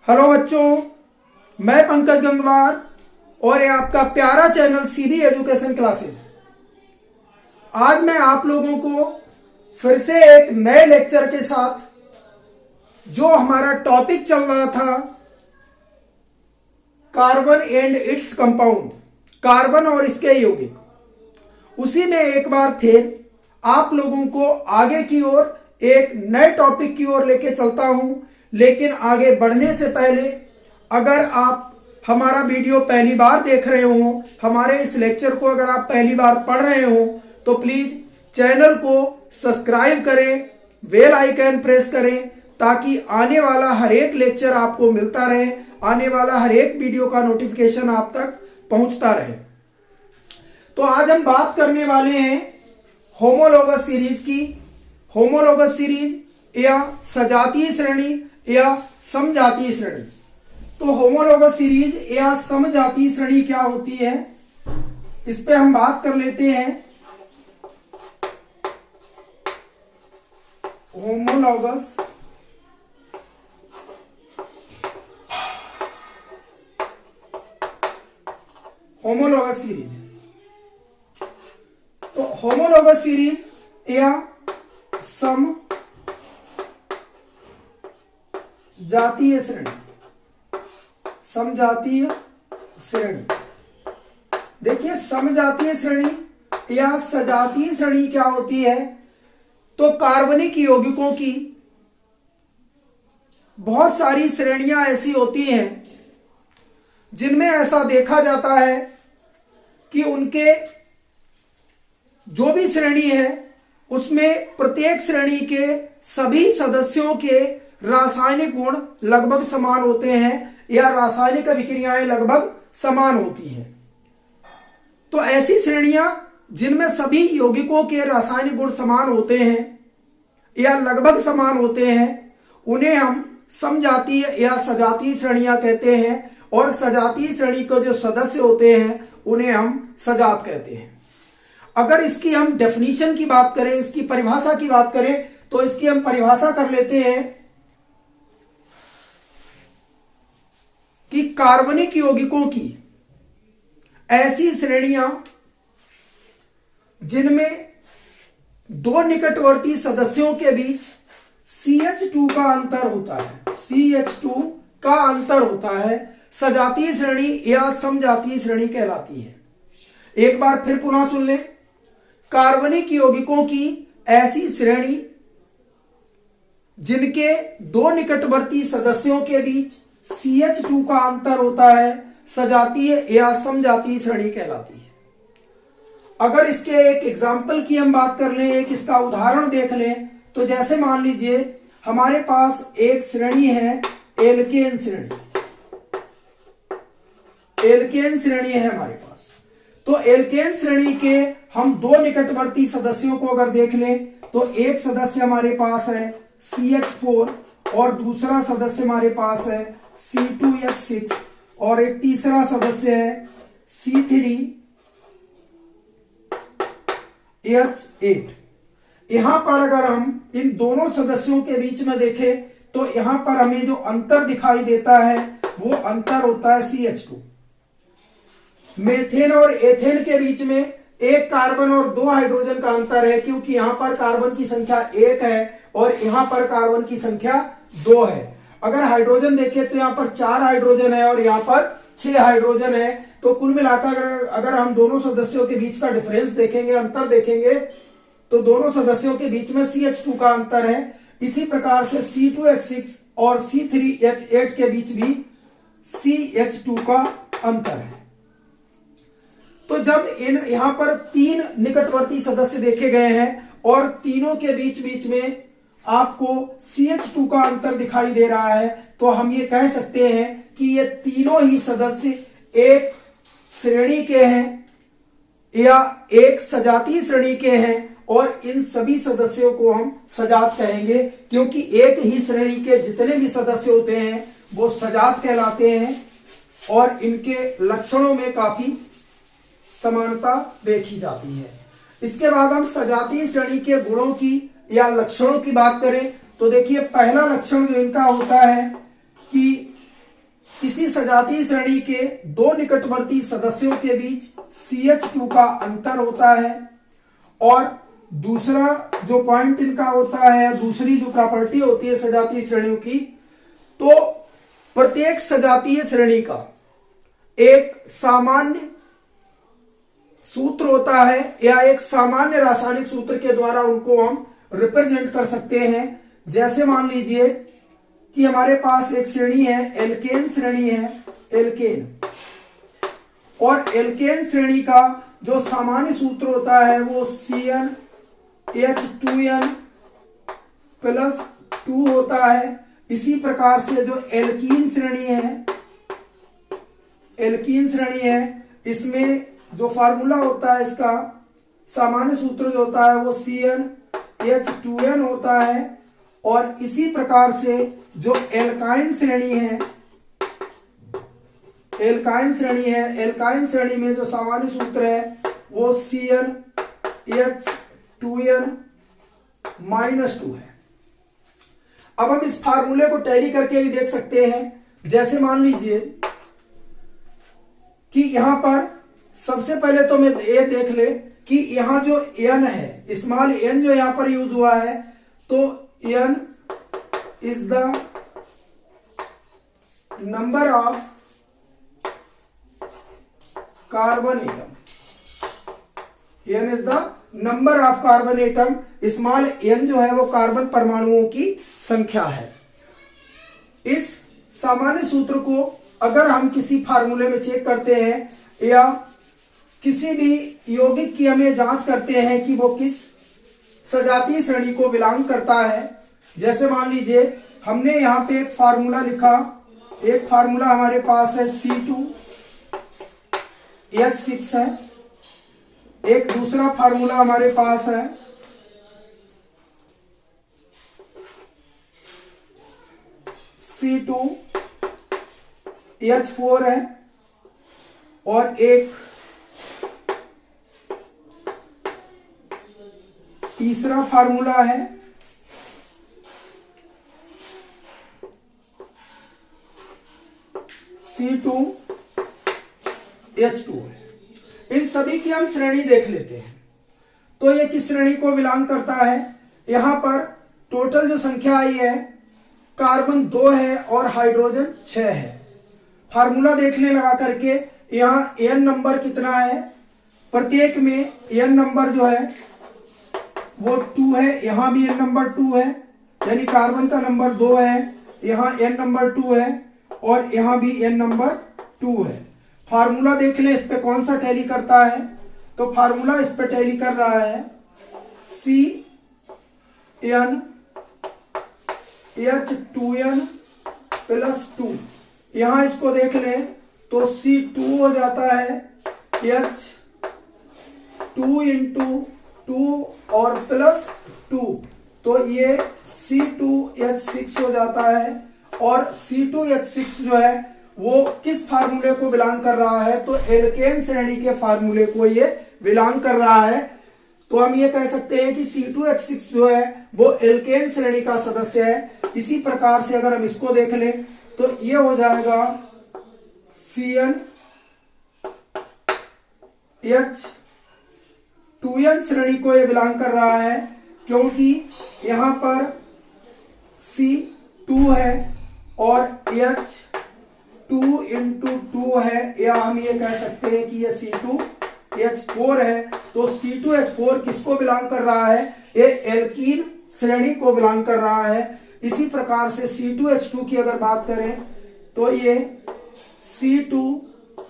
Hello बच्चों, मैं पंकज गंगवार और ये आपका प्यारा चैनल सीबी एजुकेशन क्लासेस। आज मैं आप लोगों को फिर से एक नए लेक्चर के साथ, जो हमारा टॉपिक चल रहा था carbon and its compound, carbon और इसके यौगिक, उसी में एक बार फिर आप लोगों को आगे की ओर एक नए टॉपिक की ओर लेके चलता हूं। लेकिन आगे बढ़ने से पहले, अगर आप हमारा वीडियो पहली बार देख रहे हो, हमारे इस लेक्चर को अगर आप पहली बार पढ़ रहे हो, तो प्लीज चैनल को सब्सक्राइब करें, बेल आइकन प्रेस करें, ताकि आने वाला हर एक लेक्चर आपको मिलता रहे, आने वाला हर एक वीडियो का नोटिफिकेशन आप तक पहुंचता रहे। तो आज हम बात करने वाले हैं होमोलोगस सीरीज की। होमोलोगस सीरीज या सजातीय श्रेणी या समजातीय श्रेणी। तो होमोलोगस सीरीज या समजातीय श्रेणी क्या होती है, इस पे हम बात कर लेते हैं। Homologous series. तो होमोलोगस सीरीज या समजातीय श्रेणी, समजातीय श्रेणी। देखिए, समजातीय श्रेणी या सजातीय श्रेणी क्या होती है, तो कार्बनिक यौगिकों की बहुत सारी श्रेणियां ऐसी होती हैं जिनमें ऐसा देखा जाता है कि उनके जो भी श्रेणी है उसमें प्रत्येक श्रेणी के सभी सदस्यों के रासायनिक गुण लगभग समान होते हैं या रासायनिक अभिक्रियाएं लगभग समान होती हैं। तो ऐसी श्रेणियां जिनमें सभी यौगिकों के रासायनिक गुण समान होते हैं या लगभग समान होते हैं, उन्हें हम समजातीय या सजातीय श्रेणियां कहते हैं। और सजातीय श्रेणी के जो सदस्य होते हैं उन्हें हम सजात कहते हैं। अगर इसकी हम डेफिनेशन की बात करें, इसकी परिभाषा की बात करें, तो इसकी हम परिभाषा कर लेते हैं कि कार्बनिक यौगिकों की ऐसी श्रेणियां जिनमें दो निकटवर्ती सदस्यों के बीच CH2 का अंतर होता है, CH2 का अंतर होता है, सजातीय श्रेणी या समजातीय श्रेणी कहलाती है। एक बार फिर पुनः सुन लें। कार्बनिक यौगिकों की ऐसी श्रेणी जिनके दो निकटवर्ती सदस्यों के बीच CH2 का अंतर होता है, सजातीय या समजातीय श्रेणी कहलाती है। अगर इसके एक एग्जाम्पल की हम बात कर लें, एक इसका उदाहरण देख लें, तो जैसे मान लीजिए हमारे पास एक श्रेणी है एल्केन श्रेणी। एल्केन श्रेणी है हमारे पास। तो एल्केन श्रेणी के हम दो निकटवर्ती सदस्यों को अगर देख लें, तो एक सदस्य हमारे पास है CH4 और दूसरा सदस्य हमारे पास है C2H6 और एक तीसरा सदस्य है C3H8। यहां पर अगर हम इन दोनों सदस्यों के बीच में देखें, तो यहां पर हमें जो अंतर दिखाई देता है वो अंतर होता है CH2। मेथेन और एथेन के बीच में एक कार्बन और दो हाइड्रोजन का अंतर है, क्योंकि यहां पर कार्बन की संख्या 1 है और यहां पर कार्बन की संख्या 2 है। अगर हाइड्रोजन देखें तो यहां पर 4 हाइड्रोजन है और यहां पर 6 हाइड्रोजन है। तो कुल मिलाकर अगर हम दोनों सदस्यों के बीच का डिफरेंस देखेंगे, अंतर देखेंगे, तो दोनों सदस्यों के बीच में CH2 का अंतर है। इसी प्रकार से C2H6 और C3H8 के बीच भी CH2 का अंतर है। तो जब यहां पर 3 निकटवर्ती सदस्य देखे गए हैं और तीनों के बीच में आपको CH2 का अंतर दिखाई दे रहा है, तो हम ये कह सकते हैं कि ये तीनों ही सदस्य एक श्रेणी के हैं या एक सजातीय श्रेणी के हैं, और इन सभी सदस्यों को हम सजात कहेंगे, क्योंकि एक ही श्रेणी के जितने भी सदस्य होते हैं वो सजात कहलाते हैं और इनके लक्षणों में काफी समानता देखी जाती है। इसके बाद हम सजातीय श्रेणी के गुणों की या लक्षणों की बात करें, तो देखिए पहला लक्षण जो इनका होता है कि किसी सजातीय श्रेणी के दो निकटवर्ती सदस्यों के बीच CH2 का अंतर होता है। और दूसरा जो पॉइंट इनका होता है, दूसरी जो प्रॉपर्टी होती है सजातीय श्रेणियों की, तो प्रत्येक सजातीय श्रेणी का एक सामान्य सूत्र होता है या एक सामान्य रासायनिक सूत्र के द्वारा उनको हम रिप्रेजेंट कर सकते हैं। जैसे मान लीजिए कि हमारे पास एक श्रेणी है, एल्केन श्रेणी है, एल्केन, और एल्केन श्रेणी का जो सामान्य सूत्र होता है वो CnH2n प्लस 2 होता है। इसी प्रकार से जो एल्कीन श्रेणी है, एल्कीन श्रेणी है, इसमें जो फार्मूला होता है, इसका सामान्य सूत्र जो होता है वो CnH2n होता है। और इसी प्रकार से जो एल्काइन श्रेणी है, एल्काइन श्रेणी है, एल्काइन श्रेणी में जो सामान्य सूत्र है वो CnH2n -2 है। अब हम इस फार्मूले को टैली करके भी देख सकते हैं। जैसे मान लीजिए कि यहां पर सबसे पहले तो मैं ये देख ले कि यहां जो n है, स्मॉल n जो यहां पर यूज हुआ है, तो n is the number of carbon atom, n is the number of carbon atom. Small n जो है वो कार्बन परमाणुओं की संख्या है। इस सामान्य सूत्र को अगर हम किसी फार्मूले में चेक करते हैं या किसी भी यौगिक की हमें जांच करते हैं कि वो किस सजातीय श्रेणी को बिलोंग करता है। जैसे मान लीजिए हमने यहां पे एक फार्मूला लिखा, एक फार्मूला हमारे पास है C2H6 है, एक दूसरा फार्मूला हमारे पास है C2H4 है, और एक तीसरा फार्मूला है C2H2। इन सभी की हम श्रेणी देख लेते हैं। तो ये किस श्रेणी को बिलोंग करता है। यहां पर टोटल जो संख्या आई है, कार्बन 2 है और हाइड्रोजन 6 है। फार्मूला देखने लगा करके यहां n नंबर कितना है, प्रत्येक में n नंबर जो है वो 2 है, यहां भी n नंबर 2 है, यानी कार्बन का नंबर 2 है, यहां n नंबर 2 है और यहां भी n नंबर 2 है। फार्मूला देख ले इस पे कौन सा टैली करता है, तो फार्मूला इस पे टैली कर रहा है CnH2n प्लस 2। यहां इसको देख ले तो C2 हो जाता है H2 इंटू 2 और प्लस 2, तो ये C2H6 हो जाता है। और C2H6 जो है वो किस फार्मूले को बिलोंग कर रहा है, तो एल्केन श्रेणी के फार्मूले को ये बिलोंग कर रहा है। तो हम ये कह सकते हैं कि C2H6 जो है वो एल्केन श्रेणी का सदस्य है। इसी प्रकार से अगर हम इसको देख लें तो ये हो जाएगा CnH2n श्रेणी को ये बिलोंग कर रहा है, क्योंकि यहां पर C2 है और H2 इंटू 2 है, या हम ये कह सकते हैं कि ये C2H4 है। तो C2H4 किसको बिलोंग कर रहा है, ये एल्कीन श्रेणी को बिलोंग कर रहा है। इसी प्रकार से C2H2 की अगर बात करें तो ये C2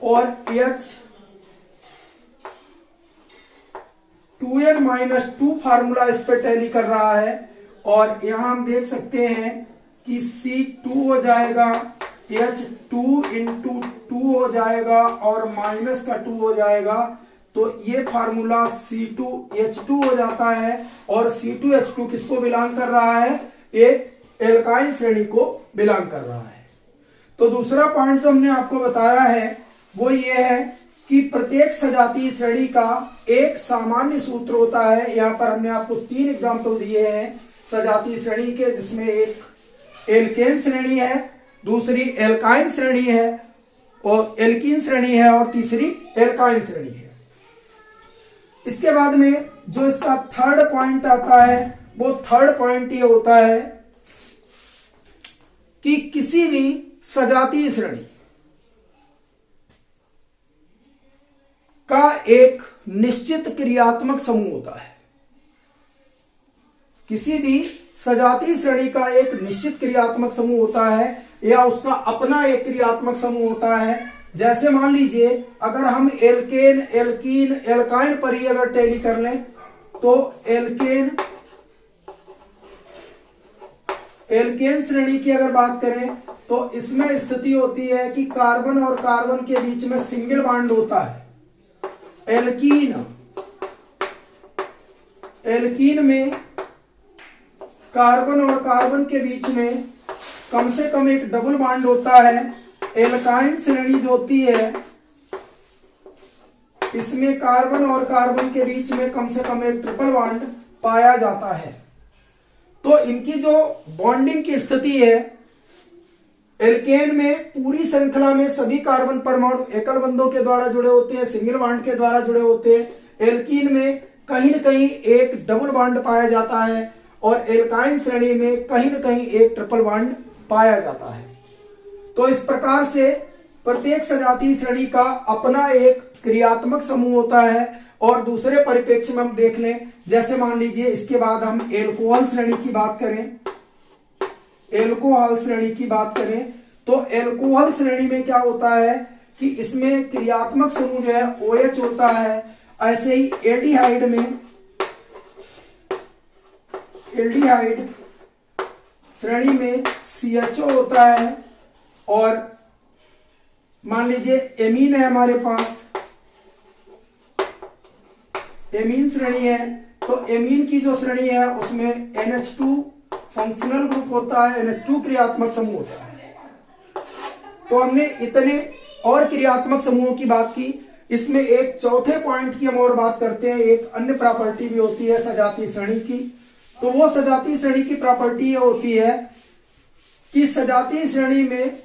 और H2n-2 फार्मूला इस पे टैली कर रहा है। और यहां हम देख सकते हैं कि C2 हो जाएगा, H2 इंटू 2 हो जाएगा और माइनस का 2 हो जाएगा, तो ये फार्मूला C2H2 हो जाता है। और C2H2 किसको बिलोंग कर रहा है, एक एल्काइन श्रेणी को बिलोंग कर रहा है। तो दूसरा पॉइंट जो हमने आपको बताया है वो ये है कि प्रत्येक सजातीय श्रेणी का एक सामान्य सूत्र होता है। यहाँ पर हमने आपको 3 एग्जाम्पल दिए हैं सजातीय श्रेणी के, जिसमें एक एल्केन श्रेणी है, दूसरी एल्काइन श्रेणी है और एल्कीन श्रेणी है और तीसरी एल्काइन श्रेणी है। इसके बाद में जो इसका थर्ड पॉइंट आता है वो थर्ड पॉइंट ये होता है कि किसी भी सजातीय श्रेणी का एक निश्चित क्रियात्मक समूह होता है। किसी भी सजातीय श्रेणी का एक निश्चित क्रियात्मक समूह होता है या उसका अपना एक क्रियात्मक समूह होता है। जैसे मान लीजिए अगर हम एल्केन, एल्कीन, एल्काइन पर ही अगर टैली कर लें तो एल्केन श्रेणी की अगर बात करें तो इसमें स्थिति होती है कि कार्बन और कार्बन के बीच में सिंगल बॉन्ड होता है। एल्कीन में कार्बन और कार्बन के बीच में कम से कम एक डबल बॉन्ड होता है। एल्काइन श्रेणी जो होती है इसमें कार्बन और कार्बन के बीच में कम से कम एक ट्रिपल बॉन्ड पाया जाता है। तो इनकी जो बॉन्डिंग की स्थिति है, एल्केन में पूरी श्रृंखला में सभी कार्बन परमाणु एकल बंधों के द्वारा जुड़े होते हैं, सिंगल बॉन्ड के द्वारा जुड़े होते हैं। एल्कीन में कहीं न कहीं एक डबल बॉन्ड पाया जाता है और एल्काइन श्रेणी में कहीं न कहीं एक ट्रिपल बॉन्ड पाया जाता है। तो इस प्रकार से प्रत्येक सजातीय श्रेणी का अपना एक क्रियात्मक समूह होता है। और दूसरे परिप्रेक्ष्य में हम देख लें, जैसे मान लीजिए इसके बाद हम एल्कोहल श्रेणी की बात करें, एल्कोहल श्रेणी की बात करें तो एल्कोहल श्रेणी में क्या होता है कि इसमें क्रियात्मक समूह जो है OH होता है। ऐसे ही एल्डिहाइड श्रेणी में CHO होता है। और मान लीजिए एमीन है हमारे पास, एमीन श्रेणी है तो एमीन की जो श्रेणी है उसमें NH2 फंक्शनल ग्रुप होता है, NH2 क्रियात्मक समूह होता है। तो हमने इतने और क्रियात्मक समूहों की बात की। इसमें एक चौथे पॉइंट की हम और बात करते हैं। एक अन्य प्रॉपर्टी भी होती है सजातीय श्रेणी की। तो वो सजातीय श्रेणी की प्रॉपर्टी ये होती है कि सजातीय श्रेणी में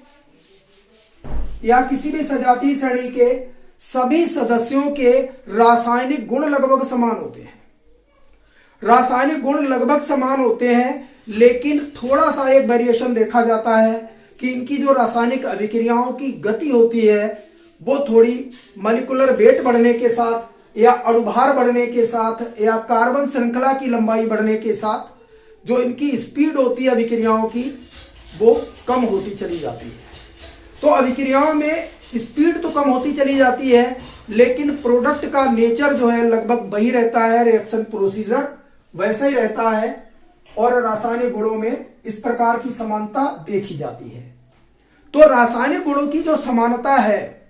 या किसी भी सजातीय श्रेणी के सभी सदस्यों के रासायनिक गुण लगभग समान होते हैं। रासायनिक गुण लगभग समान होते हैं, लेकिन थोड़ा सा एक वेरिएशन देखा जाता है कि इनकी जो रासायनिक अभिक्रियाओं की गति होती है वो थोड़ी मॉलिक्यूलर वेट बढ़ने के साथ या अणुभार बढ़ने के साथ या कार्बन श्रृंखला की लंबाई बढ़ने के साथ जो इनकी स्पीड होती है अभिक्रियाओं की वो कम होती चली जाती है। तो अभिक्रियाओं में स्पीड तो कम होती चली जाती है, लेकिन प्रोडक्ट का नेचर जो है लगभग वही रहता है, रिएक्शन प्रोसीजर वैसा ही रहता है और रासायनिक गुणों में इस प्रकार की समानता देखी जाती है। तो रासायनिक गुणों की जो समानता है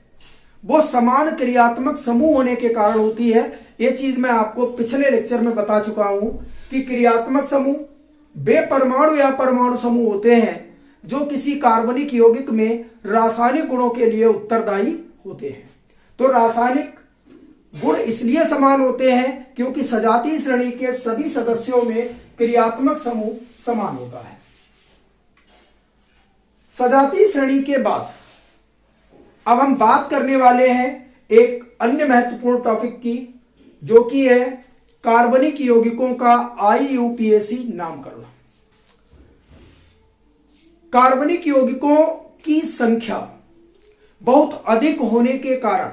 वो समान क्रियात्मक समूह होने के कारण होती है। ये चीज मैं आपको पिछले लेक्चर में बता चुका हूं कि क्रियात्मक समूह वे परमाणु या परमाणु समूह होते हैं जो किसी कार्बनिक यौगिक में रासायनिक गुणों के लिए उत्तरदायी होते हैं। तो रासायनिक गुण इसलिए समान होते हैं क्योंकि सजातीय श्रेणी के सभी सदस्यों में क्रियात्मक समूह समान होता है। सजातीय श्रेणी के बाद अब हम बात करने वाले हैं एक अन्य महत्वपूर्ण टॉपिक की, जो कि है कार्बनिक यौगिकों का IUPAC नामकरण। कार्बनिक यौगिकों की संख्या बहुत अधिक होने के कारण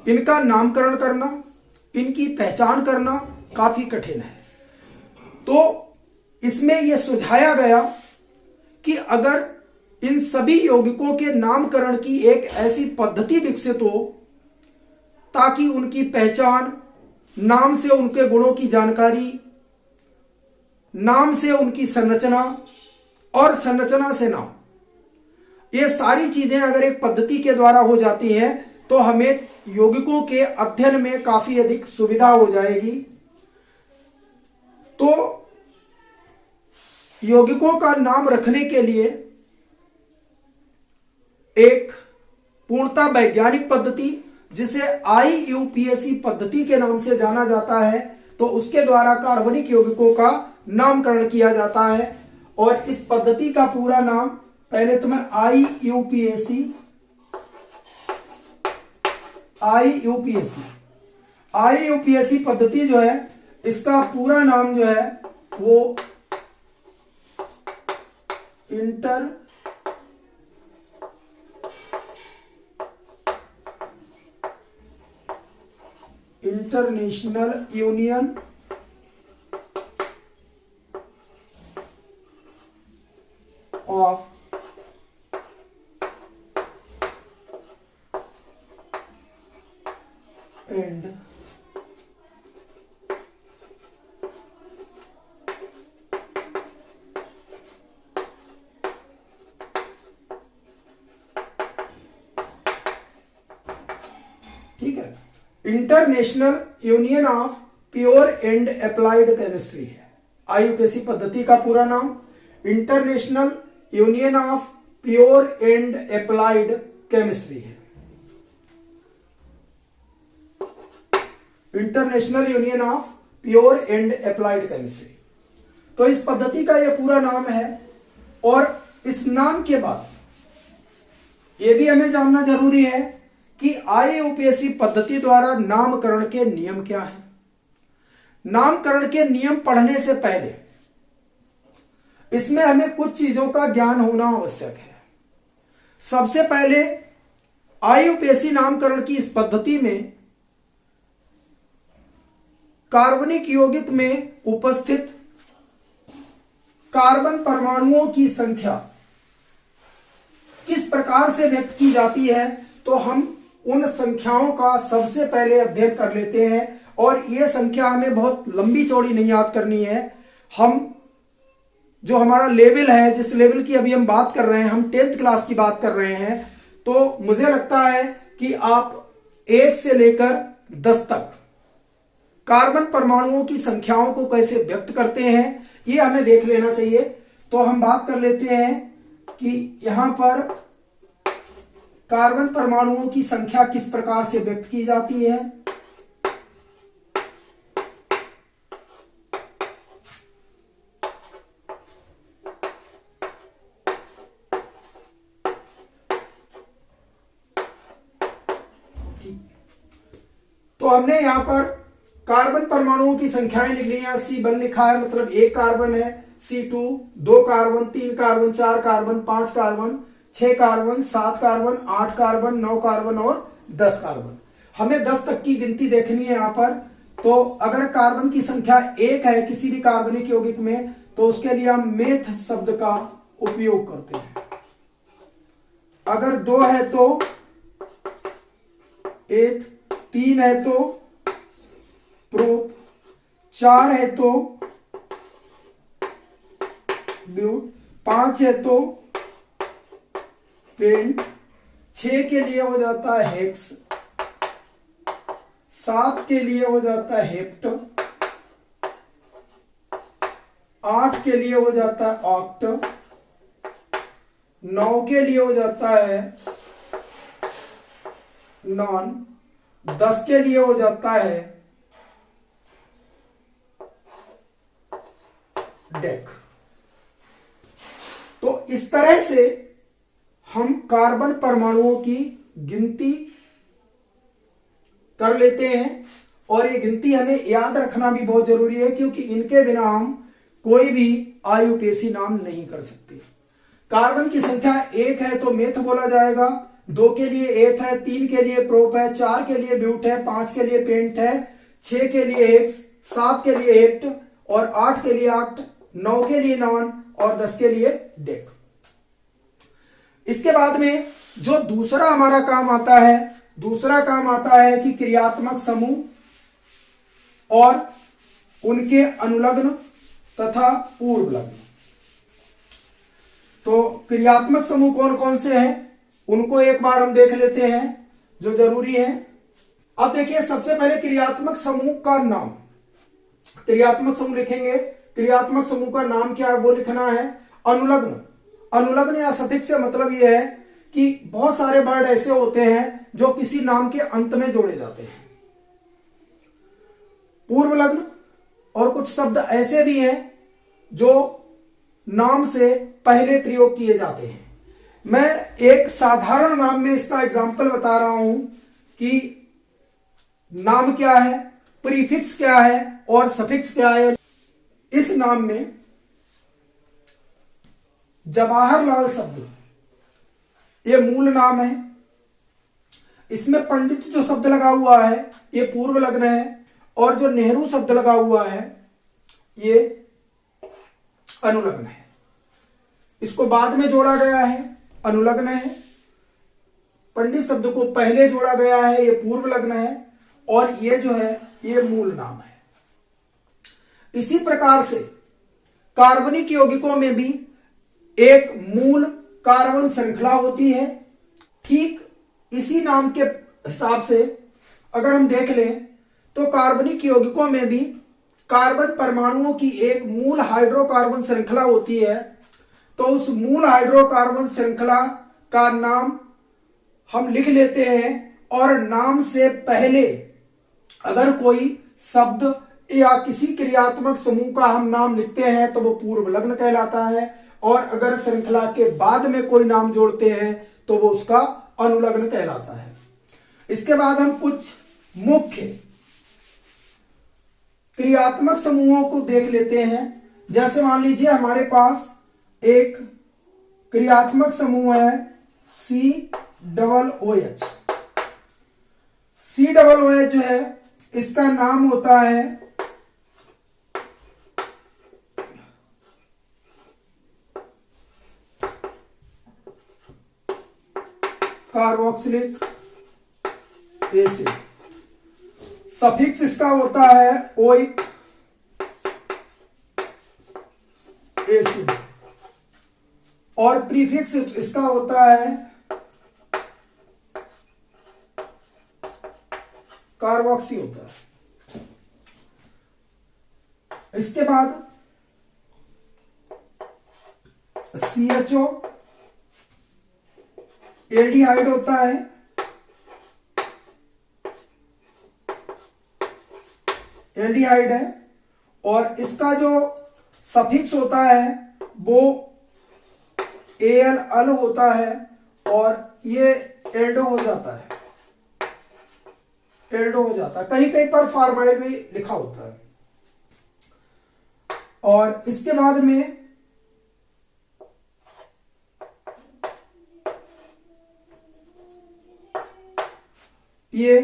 इनका नामकरण करना, इनकी पहचान करना काफी कठिन है। तो इसमें यह सुझाया गया कि अगर इन सभी यौगिकों के नामकरण की एक ऐसी पद्धति विकसित हो ताकि उनकी पहचान, नाम से उनके गुणों की जानकारी, नाम से उनकी संरचना और संरचना से नाम, ये सारी चीजें अगर एक पद्धति के द्वारा हो जाती हैं तो हमें यौगिकों के अध्ययन में काफी अधिक सुविधा हो जाएगी। तो यौगिकों का नाम रखने के लिए एक पूर्णतः वैज्ञानिक पद्धति जिसे IUPAC पद्धति के नाम से जाना जाता है, तो उसके द्वारा कार्बनिक यौगिकों का नामकरण किया जाता है। और इस पद्धति का पूरा नाम पहले तो मैं आईयूपीएसी पद्धति जो है, इसका पूरा नाम जो है वो इंटरनेशनल यूनियन ऑफ एंड ठीक है, international union of pure and applied chemistry है आईयूपीएसी पद्धति का पूरा नाम। International union of pure and applied chemistry है। International union of pure and applied chemistry, तो इस पद्धति का यह पूरा नाम है। और इस नाम के बाद यह भी हमें जानना जरूरी है कि आईयूपीएसी पद्धति द्वारा नामकरण के नियम क्या है। नामकरण के नियम पढ़ने से पहले इसमें हमें कुछ चीजों का ज्ञान होना आवश्यक है। सबसे पहले आईयूपीएसी नामकरण की इस पद्धति में कार्बनिक यौगिक में उपस्थित कार्बन परमाणुओं की संख्या किस प्रकार से व्यक्त की जाती है, तो हम उन संख्याओं का सबसे पहले अध्ययन कर लेते हैं। और यह संख्या हमें बहुत लंबी चौड़ी नहीं याद करनी है। हम जो हमारा लेवल है, जिस लेवल की अभी हम बात कर रहे हैं, हम 10th क्लास की बात कर रहे हैं, तो मुझे लगता है कि आप 1 से लेकर 10 तक कार्बन परमाणुओं की संख्याओं को कैसे व्यक्त करते हैं ये हमें देख लेना चाहिए। तो हम बात कर लेते हैं कि यहां पर कार्बन परमाणुओं की संख्या किस प्रकार से व्यक्त की जाती है। तो हमने यहां पर कार्बन परमाणुओं की संख्याएं लिख ली हैं। C1 लिखा है, मतलब 1 कार्बन है। C2 2 carbon, 3 carbon, 4 carbon, 5 carbon, 6 carbon, 7 carbon, 8 carbon, 9 carbon और 10 कार्बन। हमें 10 तक की गिनती देखनी है यहां पर। तो अगर कार्बन की संख्या 1 है किसी भी कार्बनिक यौगिक में, तो उसके लिए हम मेथ शब्द का उपयोग करते हैं। अगर 2 है तो एथ, 3 है तो प्रोप, 4 है तो ब्यूट, 5 है तो पेंट, 6 के लिए हो जाता है हेक्स, 7 के लिए हो जाता है हेप्ट, 8 के लिए हो जाता है ऑक्ट, 9 के लिए हो जाता है नॉन, 10 के लिए हो जाता है डेक। तो इस तरह से हम कार्बन परमाणुओं की गिनती कर लेते हैं। और ये गिनती हमें याद रखना भी बहुत जरूरी है, क्योंकि इनके बिना हम कोई भी आईयूपीएसी नाम नहीं कर सकते। कार्बन की संख्या 1 है तो मेथ बोला जाएगा, 2 के लिए एथ है, 3 के लिए प्रोप है, 4 के लिए ब्यूट है, 5 के लिए पेंट है, 6 के लिए हेक्स, 7 के लिए हेप्ट और 8 के लिए ऑक्ट, 9 के लिए नॉन और 10 के लिए डेक। इसके बाद में जो दूसरा हमारा काम आता है, दूसरा काम आता है कि क्रियात्मक समूह और उनके अनुलग्न तथा पूर्व लग्न। तो क्रियात्मक समूह कौन कौन से हैं उनको एक बार हम देख लेते हैं जो जरूरी है। अब देखिए, सबसे पहले क्रियात्मक समूह का नाम, क्रियात्मक समूह लिखेंगे। क्रियात्मक समूह का नाम क्या है वो लिखना है अनुलग्न। अनुलग्न या सफिक्स से मतलब यह है कि बहुत सारे वर्ड ऐसे होते हैं जो किसी नाम के अंत में जोड़े जाते हैं। पूर्व लग्न और कुछ शब्द ऐसे भी हैं जो नाम से पहले प्रयोग किए जाते हैं। मैं एक साधारण नाम में इसका एग्जाम्पल बता रहा हूं कि नाम क्या है, प्रीफिक्स क्या है और सफिक्स क्या है। इस नाम में जवाहरलाल शब्द ये मूल नाम है। इसमें पंडित जो शब्द लगा हुआ है ये पूर्व लग्न है, और जो नेहरू शब्द लगा हुआ है ये अनुलग्न है। इसको बाद में जोड़ा गया है, अनुलग्न है। पंडित शब्द को पहले जोड़ा गया है, ये पूर्व लग्न है, और ये जो है ये मूल नाम है। इसी प्रकार से कार्बनिक यौगिकों में भी एक मूल कार्बन श्रृंखला होती है। ठीक इसी नाम के हिसाब से अगर हम देख लें तो कार्बनिक यौगिकों में भी कार्बन परमाणुओं की एक मूल हाइड्रोकार्बन श्रृंखला होती है। तो उस मूल हाइड्रोकार्बन श्रृंखला का नाम हम लिख लेते हैं, और नाम से पहले अगर कोई शब्द या किसी क्रियात्मक समूह का हम नाम लिखते हैं तो वो पूर्व लग्न कहलाता है, और अगर श्रृंखला के बाद में कोई नाम जोड़ते हैं तो वो उसका अनुलग्न कहलाता है। इसके बाद हम कुछ मुख्य क्रियात्मक समूहों को देख लेते हैं। जैसे मान लीजिए हमारे पास एक क्रियात्मक समूह है COOH। COOH जो है इसका नाम होता है कार्बोक्सिलिक एसिड। सफिक्स इसका होता है ओइक एसिड, और प्रीफिक्स इसका होता है कार्बोक्सी होता है। इसके बाद CHO एल्डिहाइड होता है, एल्डिहाइड है, और इसका जो सफिक्स होता है वो AL होता है, और ये एल्डो हो जाता है, एल्डो हो जाता है। कहीं कहीं पर फार्माइल भी लिखा होता है। और इसके बाद में ये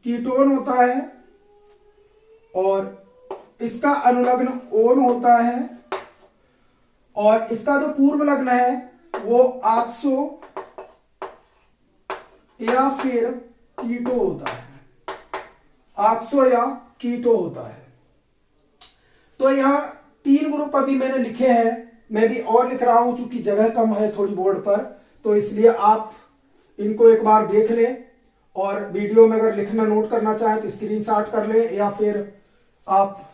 कीटोन होता है, और इसका अनुलग्न ओन होता है, और इसका जो पूर्व लग्न है वो ऑक्सो या फिर कीटो होता है, ऑक्सो या कीटो होता है। तो यहां 3 ग्रुप अभी मैंने लिखे हैं, मैं भी और लिख रहा हूं चूंकि जगह कम है थोड़ी बोर्ड पर, तो इसलिए आप इनको एक बार देख लें, और वीडियो में अगर लिखना नोट करना चाहें तो स्क्रीनशॉट कर लें, या फिर आप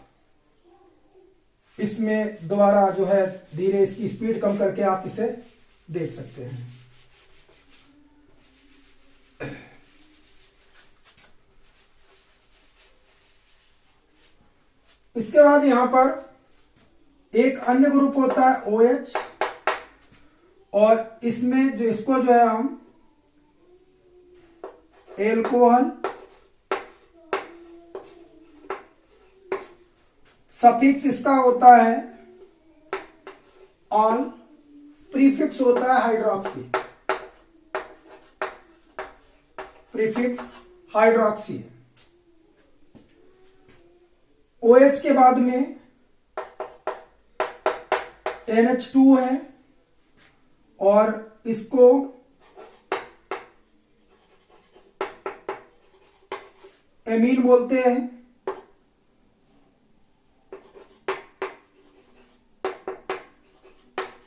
इसमें दोबारा जो है धीरे इसकी स्पीड कम करके आप इसे देख सकते हैं। इसके बाद यहां पर एक अन्य ग्रुप होता है OH, और इसमें जो इसको जो है हम एल्कोहल, सफिक्स इसका होता है ऑल, प्रीफिक्स होता है हाइड्रोक्सी, प्रीफिक्स हाइड्रोक्सी। OH के बाद में NH2 है, और इसको एमीन बोलते हैं।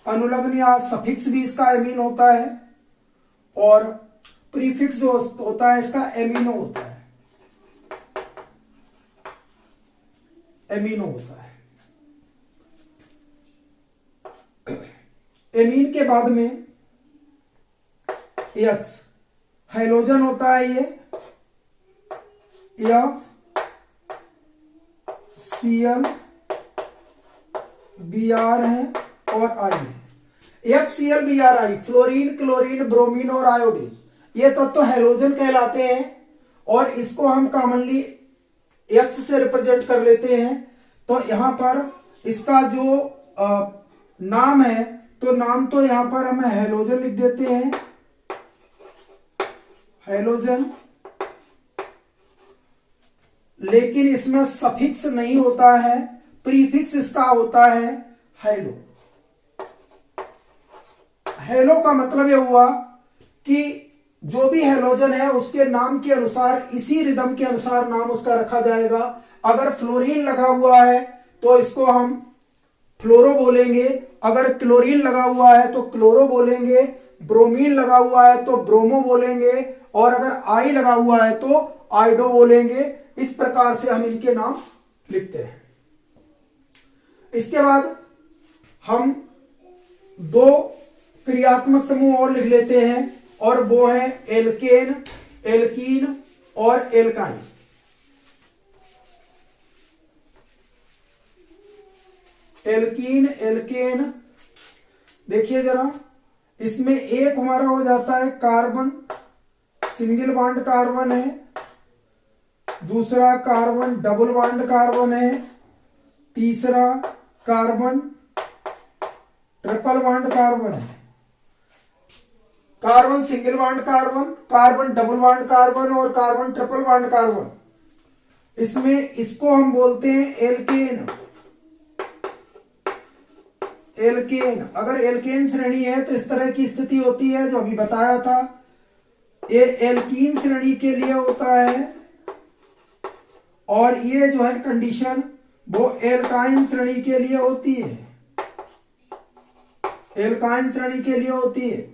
अनुलग्न या सफिक्स भी इसका एमीन होता है, और प्रीफिक्स जो होता है इसका एमिनो होता है, एमिनो होता है। एमीन के बाद में X हाइड्रोजन होता है, ये FCl Br है और I है। FCl Bri, fluorine, chlorine, bromine और आयोडीन, ये तत्व तो हैलोजन कहलाते हैं और इसको हम कॉमनली X से रिप्रेजेंट कर लेते हैं। तो यहां पर इसका जो नाम है, तो नाम तो यहां पर हम हैलोजन लिख देते हैं, हैलोजन, लेकिन इसमें सफिक्स नहीं होता है, प्रीफिक्स इसका होता है हैलो। हैलो का मतलब यह हुआ कि जो भी हैलोजन है उसके नाम के अनुसार, इसी रिदम के अनुसार नाम उसका रखा जाएगा। अगर फ्लोरीन लगा हुआ है तो इसको हम फ्लोरो बोलेंगे, अगर क्लोरीन लगा हुआ है तो क्लोरो बोलेंगे, ब्रोमीन लगा हुआ है तो ब्रोमो बोलेंगे, और अगर आई लगा हुआ है तो आइडो बोलेंगे। इस प्रकार से हम इनके नाम लिखते हैं। इसके बाद हम दो क्रियात्मक समूह और लिख लेते हैं, और वो है एल्केन, एल्कीन और एल्काइन। एल्कीन, एल्केन, देखिए जरा, इसमें एक हमारा हो जाता है कार्बन, सिंगल बॉन्ड कार्बन है, दूसरा कार्बन डबल बॉन्ड कार्बन है, तीसरा कार्बन ट्रिपल बॉन्ड कार्बन है। Carbon single bond carbon, carbon double bond carbon और कार्बन ट्रिपल बॉन्ड कार्बन, इसमें इसको हम बोलते हैं एल्केन। एल्केन, अगर एल्केन श्रेणी है तो इस तरह की स्थिति होती है जो अभी बताया था। ये एल्कीन श्रेणी के लिए होता है, और ये जो है कंडीशन वो एल्काइन श्रेणी के लिए होती है, एल्काइन श्रेणी के लिए होती है।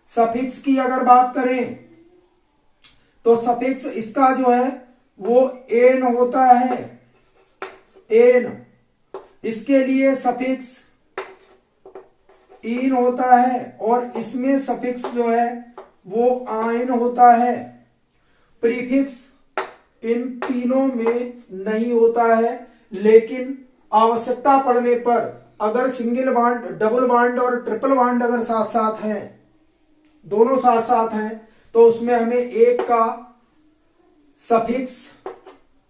सफिक्स की अगर बात करें तो सफिक्स इसका जो है वो एन होता है, एन, इसके लिए सफिक्स इन होता है, और इसमें सफिक्स जो है वो आइन होता है। प्रीफिक्स इन तीनों में नहीं होता है, लेकिन आवश्यकता पड़ने पर अगर सिंगल बॉन्ड, डबल बॉन्ड और ट्रिपल बॉन्ड अगर साथ साथ हैं, दोनों साथ साथ हैं, तो उसमें हमें एक का सफिक्स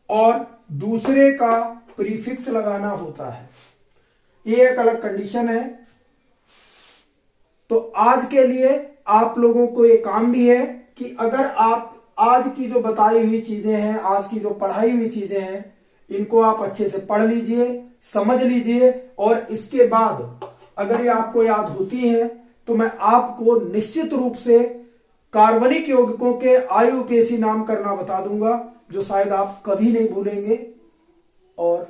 और दूसरे का प्रीफिक्स लगाना होता है। ये एक अलग कंडीशन है। तो आज के लिए आप लोगों को ये काम भी है कि अगर आप आज की जो बताई हुई चीजें हैं, आज की जो पढ़ाई हुई चीजें हैं, इनको आप अच्छे से पढ़ लीजिए, समझ लीजिए, और इसके बाद अगर ये आपको याद होती है तो मैं आपको निश्चित रूप से कार्बनिक यौगिकों के IUPAC नाम करना बता दूंगा, जो शायद आप कभी नहीं भूलेंगे। और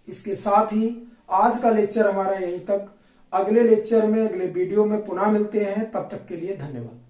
इसके साथ ही आज का लेक्चर हमारा यहीं तक। अगले लेक्चर में, अगले वीडियो में पुनः मिलते हैं। तब तक के लिए धन्यवाद।